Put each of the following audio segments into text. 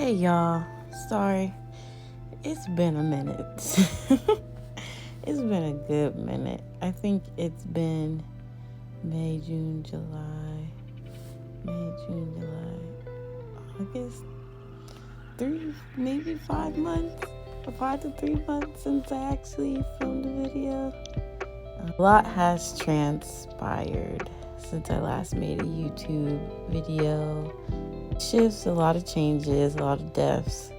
Hey y'all, sorry, it's been a minute. It's been a good minute. I think it's been May, June, July, August, 5 months, or 5 to 3 months since I actually filmed a video. A lot has transpired since I last made a YouTube video. Shifts, a lot of changes, a lot of deaths,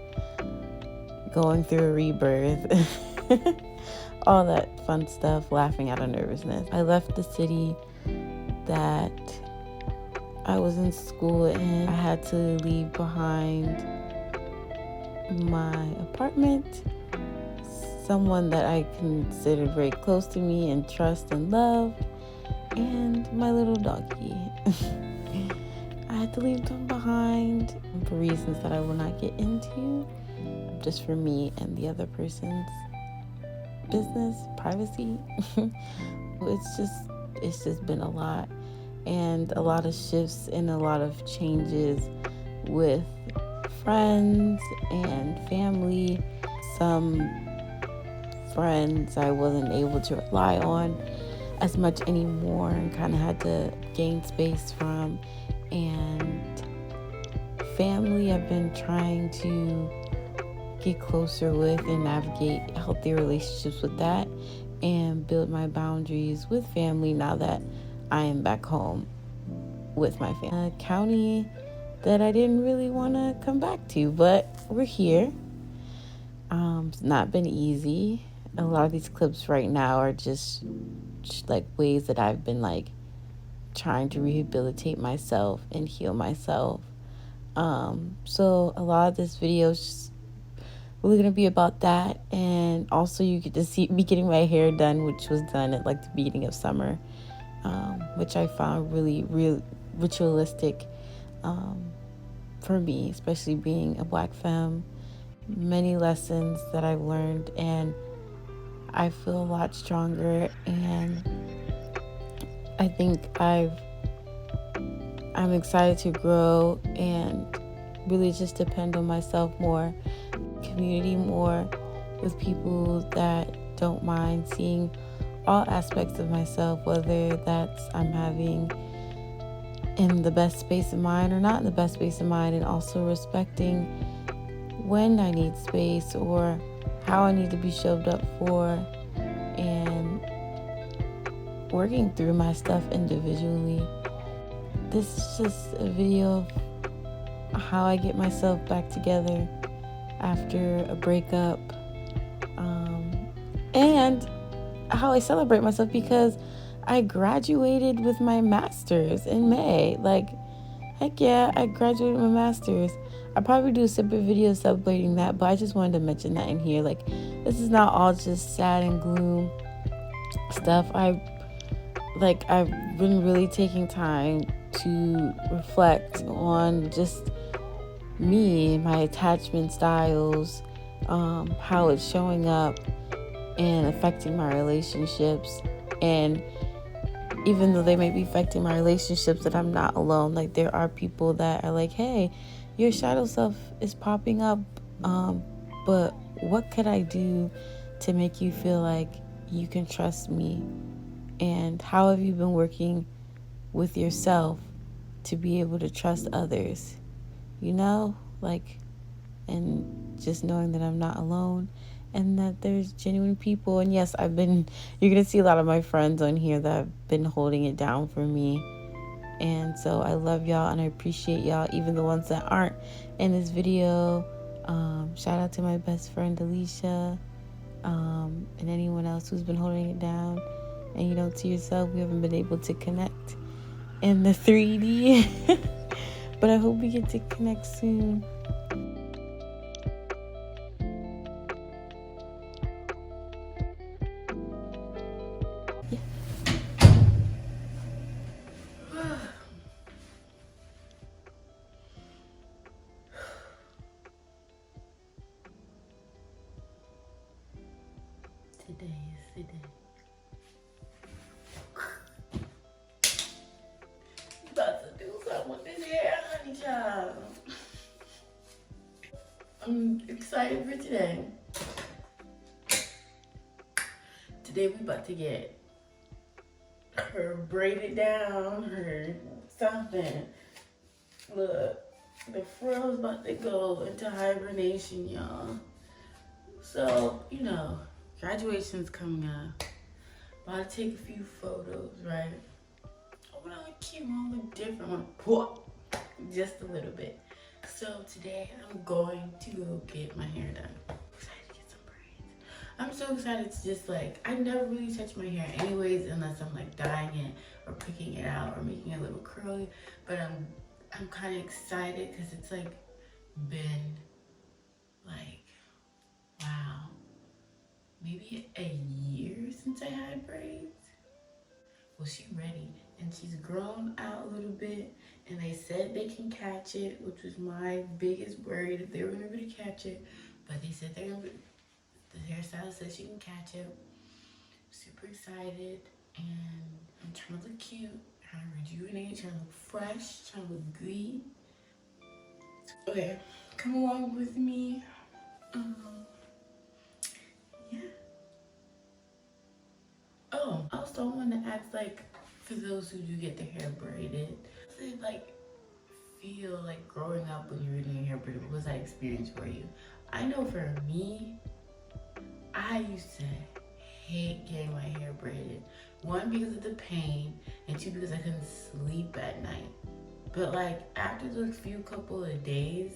going through a rebirth, all that fun stuff, laughing out of nervousness. I left the city that I was in school in. I had to leave behind my apartment, someone that I considered very close to me and trust and love, and my little doggy. I had to leave them behind for reasons that I will not get into, just for me and the other person's business, privacy. It's just been a lot, and a lot of shifts and a lot of changes with friends and family. Some friends I wasn't able to rely on as much anymore and kind of had to gain space from. And family I've been trying to get closer with and navigate healthy relationships with that and build my boundaries with family now that I am back home with my family. A county that I didn't really want to come back to, but we're here. It's not been easy. A lot of these clips right now are just like ways that I've been like trying to rehabilitate myself and heal myself. So a lot of this video is just really gonna be about that, and also you get to see me getting my hair done, which was done at like the beginning of summer, which I found really ritualistic for me, especially being a Black femme. Many lessons that I've learned, and I feel a lot stronger, and I think I'm excited to grow and really just depend on myself more, community more, with people that don't mind seeing all aspects of myself, whether that's I'm having in the best space of mind or not in the best space of mind, and also respecting when I need space or how I need to be shoved up for, and working through my stuff individually. This is just a video of how I get myself back together after a breakup, and how I celebrate myself because I graduated with my master's in May. Like, heck yeah, I graduated with my master's. I probably do a separate video celebrating that, but I just wanted to mention that in here. Like, this is not all just sad and gloom stuff. I've been really taking time to reflect on just me, my attachment styles, how it's showing up and affecting my relationships. And even though they may be affecting my relationships, that I'm not alone. Like, there are people that are like, hey, your shadow self is popping up, but what could I do to make you feel like you can trust me? And how have you been working with yourself to be able to trust others? You know, like, and just knowing that I'm not alone and that there's genuine people. And yes, you're going to see a lot of my friends on here that have been holding it down for me. And so I love y'all and I appreciate y'all, even the ones that aren't in this video. Shout out to my best friend, Alicia, and anyone else who's been holding it down. And, you know, to yourself, we haven't been able to connect in the 3D, but I hope we get to connect soon. Today is the day. About to do something with this hair, honey child. I'm excited for today. Today we about to get her braided down, her something. Look, the frill's about to go into hibernation, y'all. So, graduation's coming up. About to take a few photos, right? I wanna look cute, I wanna look different, just a little bit. So today I'm going to go get my hair done. I'm excited to get some braids. I'm so excited to just I never really touch my hair anyways unless I'm dyeing it or picking it out or making it a little curly. But I'm kind of excited because it's been wow, maybe a year since I had braids. Well, she's ready and she's grown out a little bit, and they said they can catch it, which was my biggest worry, if they were gonna be able to catch it. But they said they're gonna be, the hairstylist said she can catch it. Super excited, and I'm trying to look cute, trying to rejuvenate, trying to look fresh, trying to look good. Okay, come along with me. Yeah. Oh, also I want to ask, for those who do get their hair braided, does it feel growing up when you were getting your hair braided? What was that experience for you? I know for me, I used to hate getting my hair braided. One, because of the pain, and two, because I couldn't sleep at night. But after those few couple of days,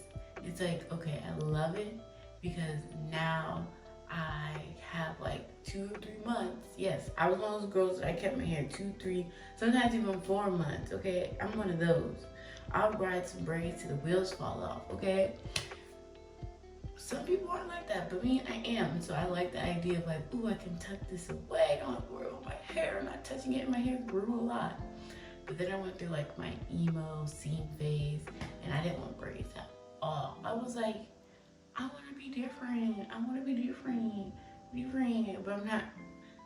it's okay, I love it because now I have 2 or 3 months. Yes, I was one of those girls that I kept my hair 2, 3, sometimes even 4 months, okay? I'm one of those. I'll ride some braids till the wheels fall off, okay? Some people aren't like that, but me, I am. So I like the idea of ooh, I can tuck this away. I don't have to worry about my hair. I'm not touching it. My hair grew a lot. But then I went through my emo scene phase, and I didn't want braids at all. I was I want to be different. I want to be different. But I'm not.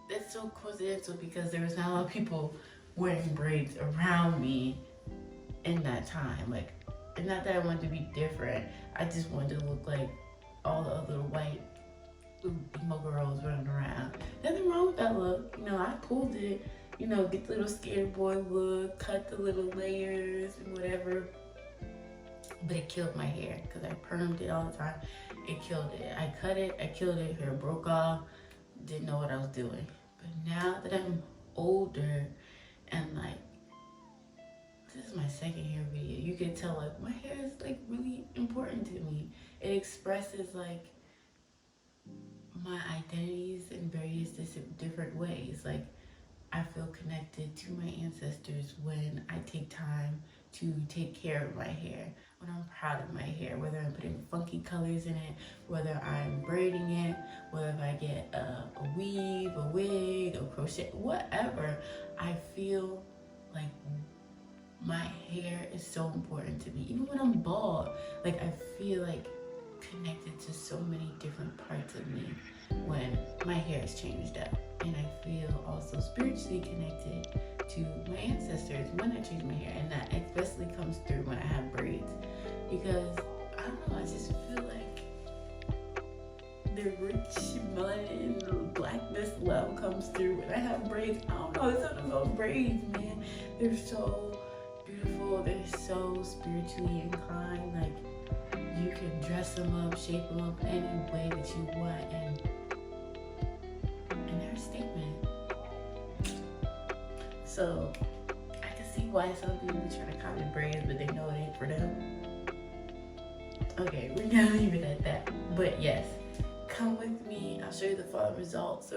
That's so coincidental because there was not a lot of people wearing braids around me in that time. And not that I wanted to be different. I just wanted to look like all the other white emo girls running around. Nothing wrong with that look. I pulled it. Get the little skater boy look, cut the little layers and whatever. But it killed my hair because I permed it all the time. It killed it. I cut it, I killed it, hair broke off, didn't know what I was doing. But now that I'm older and this is my second hair video, you can tell my hair is really important to me. It expresses my identities in various different ways. I feel connected to my ancestors when I take time to take care of my hair, when I'm proud of my hair, whether I'm putting funky colors in it, whether I'm braiding it, whether if I get a weave, a wig, a crochet, whatever. I feel my hair is so important to me. Even when I'm bald, I feel connected to so many different parts of me when my hair is changed up. And I feel also spiritually connected to my ancestors when I change my hair. And that especially comes through when I have braids. Because, I don't know, I just feel the rich melanin, the blackness love comes through when I have braids. I don't know, it's something about braids, man. They're so beautiful. They're so spiritually inclined. You can dress them up, shape them up any way that you want, and they're a statement. So I can see why some people be trying to copy braids, but they know it ain't for them. Okay, we're gonna leave it at that. But yes, come with me. I'll show you the final results.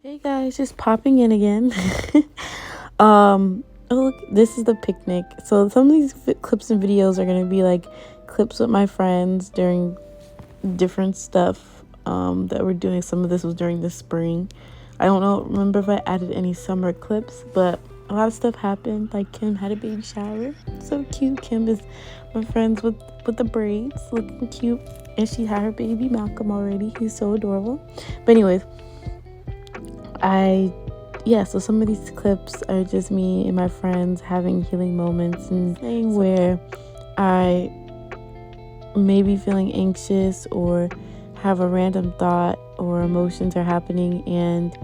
Hey guys, just popping in again. Oh look, this is the picnic. So some of these clips and videos are gonna be like clips with my friends during different stuff that we're doing. Some of this was during the spring. I don't know, remember if I added any summer clips, but a lot of stuff happened. Like Kim had a baby shower. So cute. Kim is my friends with the braids, looking cute. And she had her baby Malcolm already. He's so adorable. But anyways, so some of these clips are just me and my friends having healing moments and saying where I may be feeling anxious or have a random thought or emotions are happening, and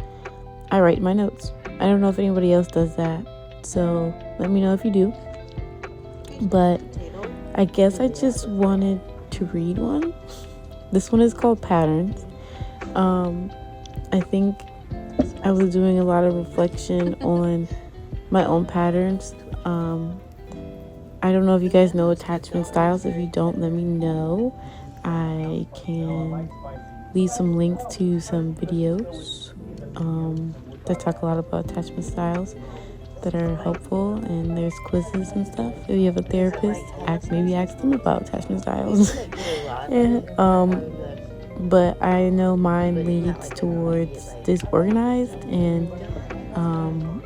I write my notes. I don't know if anybody else does that, so let me know if you do. But I guess I just wanted to read one. This one is called Patterns. I think I was doing a lot of reflection on my own patterns. I don't know if you guys know attachment styles. If you don't, let me know. I can leave some links to some videos that talk a lot about attachment styles that are helpful, and there's quizzes and stuff. If you have a therapist, maybe ask them about attachment styles. But I know mine leads towards disorganized and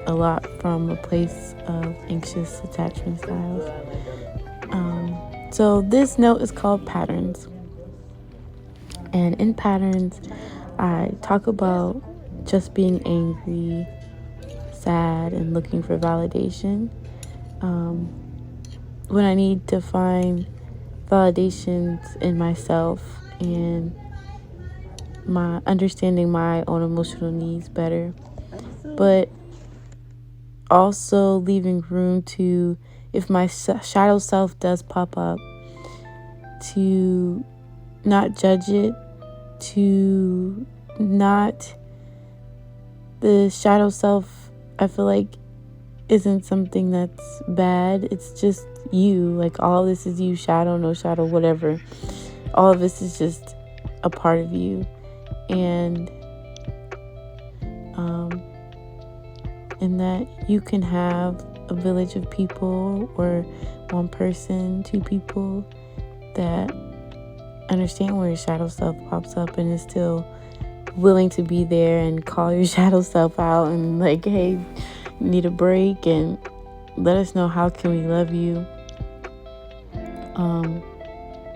a lot from a place of anxious attachment styles. So this note is called Patterns. And in Patterns, I talk about just being angry, sad, and looking for validation. When I need to find validations in myself and my understanding my own emotional needs better, but also leaving room to, if my shadow self does pop up, to not judge it, to not, the shadow self, I feel like, isn't something that's bad. It's just you. Like, all of this is you, shadow, no shadow, whatever. All of this is just a part of you. And in that you can have a village of people, or one person, two people, that understand where your shadow self pops up and is still willing to be there and call your shadow self out and like, hey, you need a break, and let us know how can we love you.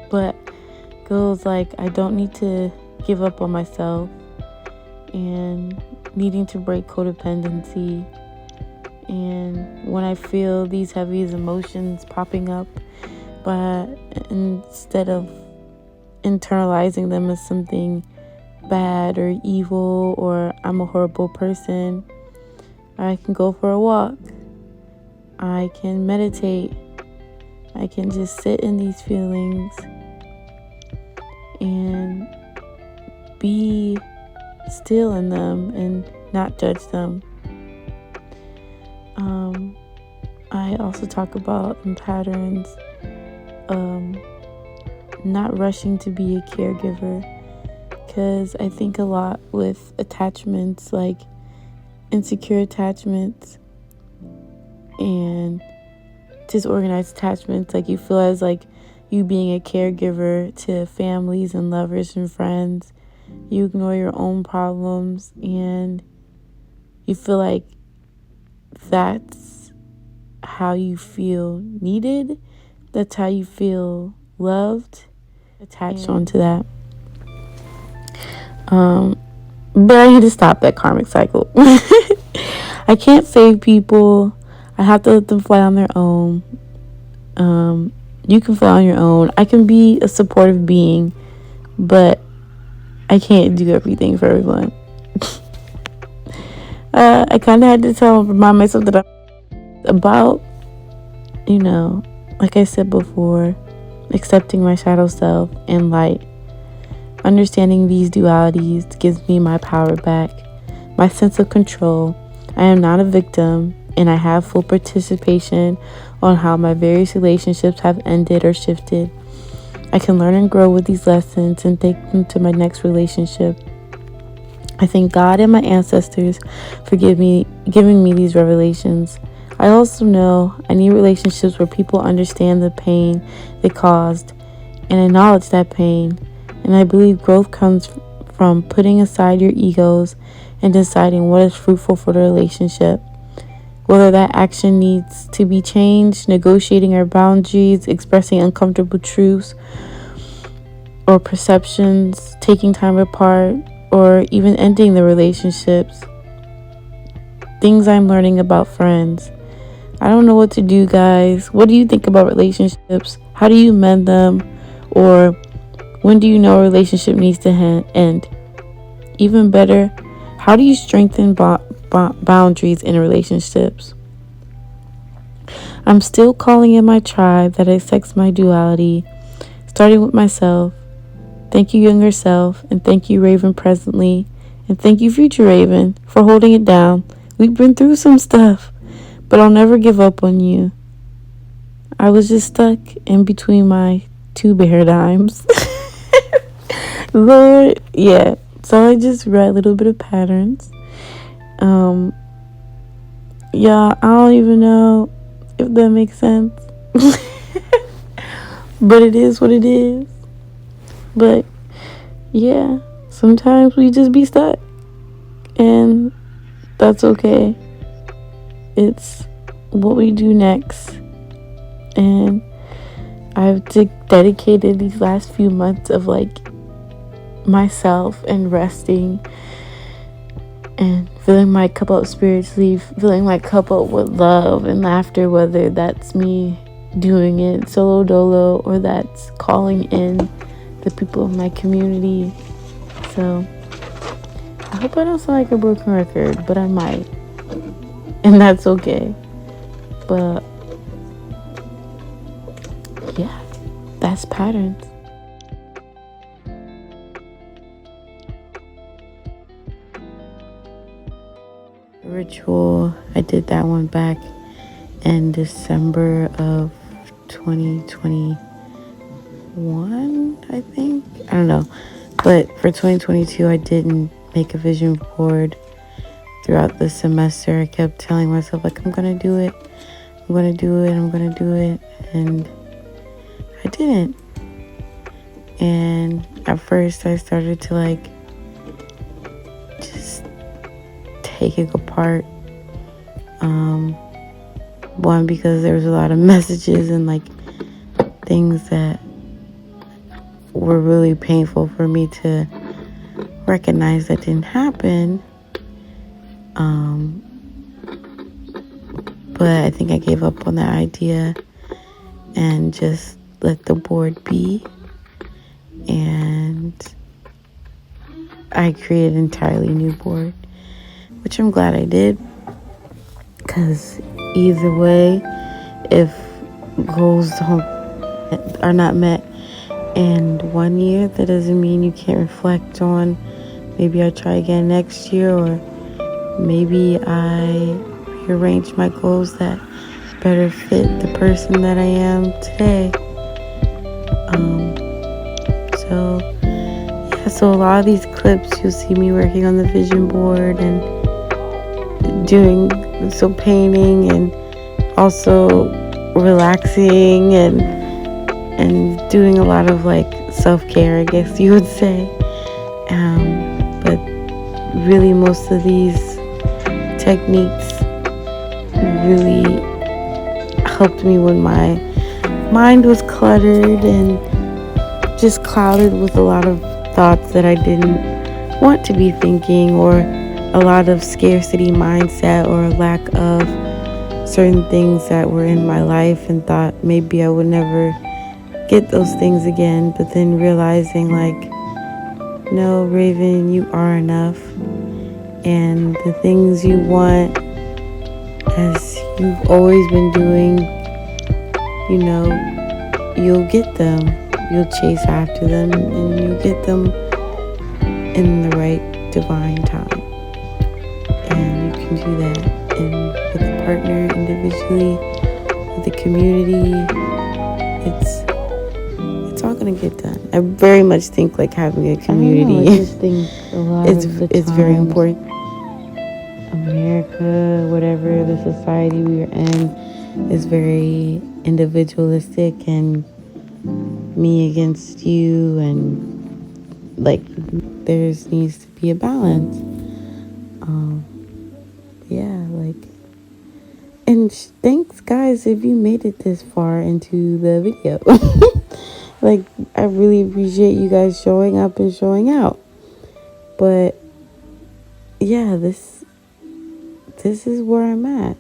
But goes like, I don't need to give up on myself, and needing to break codependency. And when I feel these heavy emotions popping up, but instead of internalizing them as something bad or evil or I'm a horrible person, I can go for a walk. I can meditate. I can just sit in these feelings and be still in them and not judge them. I also talk about in Patterns not rushing to be a caregiver, because I think a lot with attachments, like insecure attachments and disorganized attachments, like you feel as like you being a caregiver to families and lovers and friends, you ignore your own problems and you feel like that's how you feel needed, that's how you feel loved, attached onto that. But I need to stop that karmic cycle. I can't save people. I have to let them fly on their own. You can fly on your own. I can be a supportive being, but I can't do everything for everyone. I kind of had to remind myself that I'm about, like I said before, accepting my shadow self and light. Understanding these dualities gives me my power back, my sense of control. I am not a victim, and I have full participation on how my various relationships have ended or shifted. I can learn and grow with these lessons and take them to my next relationship. I thank God and my ancestors for giving me these revelations. I also know I need relationships where people understand the pain they caused and acknowledge that pain. And I believe growth comes from putting aside your egos and deciding what is fruitful for the relationship. Whether that action needs to be changed, negotiating our boundaries, expressing uncomfortable truths or perceptions, taking time apart, or even ending the relationships. Things I'm learning about friends. I don't know what to do, guys. What do you think about relationships? How do you mend them? Or when do you know a relationship needs to end? Even better, how do you strengthen boundaries in relationships? I'm still calling in my tribe that accepts my duality, starting with myself. Thank you, younger self, and thank you, Raven, presently, and thank you, future Raven, for holding it down. We've been through some stuff, but I'll never give up on you. I was just stuck in between my two paradigms. Lord, yeah. So I just read a little bit of patterns. Yeah, I don't even know if that makes sense. But it is what it is. But yeah, sometimes we just be stuck. And that's okay. It's what we do next. And I've dedicated these last few months of like myself and resting and filling my cup up spiritually, filling my cup up with love and laughter, whether that's me doing it solo dolo or that's calling in the people of my community. So I hope I don't sound like a broken record, but I might, and that's okay. But yeah, that's patterns. Ritual, I did that one back in December of 2021, I think. I don't know. But for 2022, I didn't make a vision board throughout the semester. I kept telling myself, like, I'm going to do it. I'm going to do it. I'm going to do it. And I didn't. And at first, I started to, like, just take it apart. One, because there was a lot of messages and, like, things that were really painful for me to recognize that didn't happen. But I think I gave up on that idea and just let the board be. And I created an entirely new board, which I'm glad I did, because either way, if goals are not met in 1 year, that doesn't mean you can't reflect on, maybe I try again next year, or maybe I rearrange my goals that better fit the person that I am today. So a lot of these clips, you'll see me working on the vision board and painting and also relaxing and doing a lot of like self-care, I guess you would say. But really most of these techniques really helped me when my mind was cluttered and just clouded with a lot of thoughts that I didn't want to be thinking, or a lot of scarcity mindset, or a lack of certain things that were in my life, and thought maybe I would never get those things again. But then realizing, like, no, Raven, you are enough, and the things you want, as you've always been doing, you know, you'll get them. You'll chase after them, and you'll get them in the right divine time. And you can do that with a partner, individually, with the community. It's it's all gonna get done. I very much think like having a community, I just think a lot of the it's very times important. America, whatever the society we are in, Is very individualistic and me against you, and like there needs to be a balance. Yeah, like, and thanks guys if you made it this far into the video. Like, I really appreciate you guys showing up and showing out. But yeah, this is where I'm at.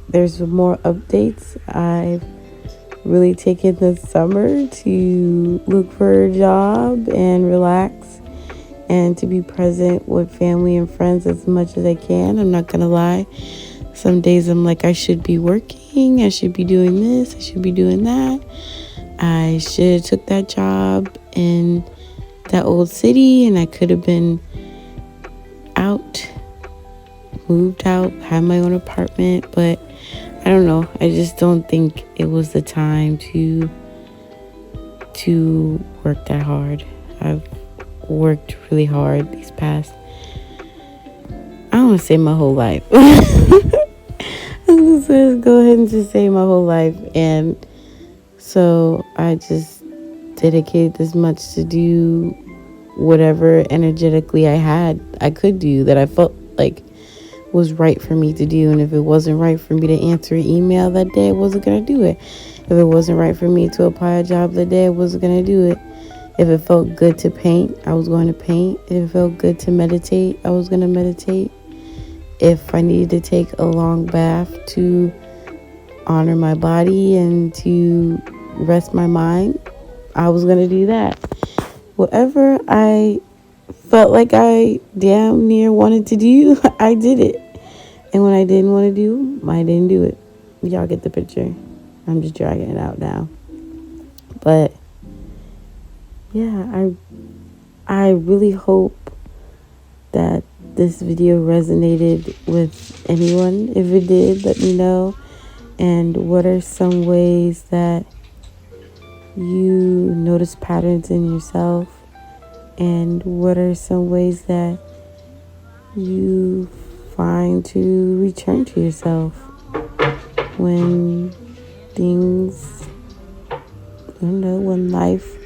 There's more updates. I've really taken the summer to look for a job and relax and to be present with family and friends as much as I can. I'm not gonna lie. Some days I'm like, I should be working, I should be doing this, I should be doing that. I should have took that job in that old city and I could have been out, moved out, had my own apartment, but I don't know. I just don't think it was the time to work that hard. I've worked really hard these past, I don't want to say my whole life. I'm just go ahead and just say my whole life. And so I just dedicated this much to do whatever energetically I could do that I felt like was right for me to do. And if it wasn't right for me to answer an email that day, I wasn't going to do it. If it wasn't right for me to apply a job that day, I wasn't going to do it. If it felt good to paint, I was going to paint. If it felt good to meditate, I was going to meditate. If I needed to take a long bath to honor my body and to rest my mind, I was going to do that. Whatever I felt like I damn near wanted to do, I did it. And when I didn't want to do, I didn't do it. Y'all get the picture. I'm just dragging it out now. But yeah, I really hope that this video resonated with anyone. If it did, let me know. And what are some ways that you notice patterns in yourself? And what are some ways that you find to return to yourself when things, when life,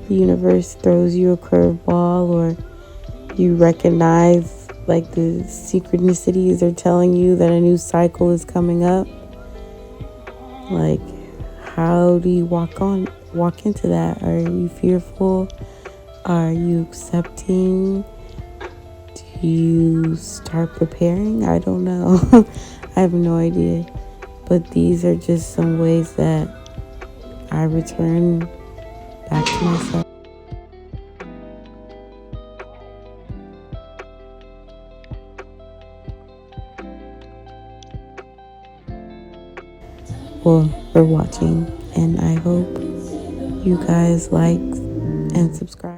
the universe throws you a curveball, or you recognize like the synchronicities are telling you that a new cycle is coming up? Like, how do you walk into that? Are you fearful? Are you accepting? Do you start preparing? I don't know. I have no idea. But these are just some ways that I return back to myself. Well, for watching, and I hope you guys like and subscribe.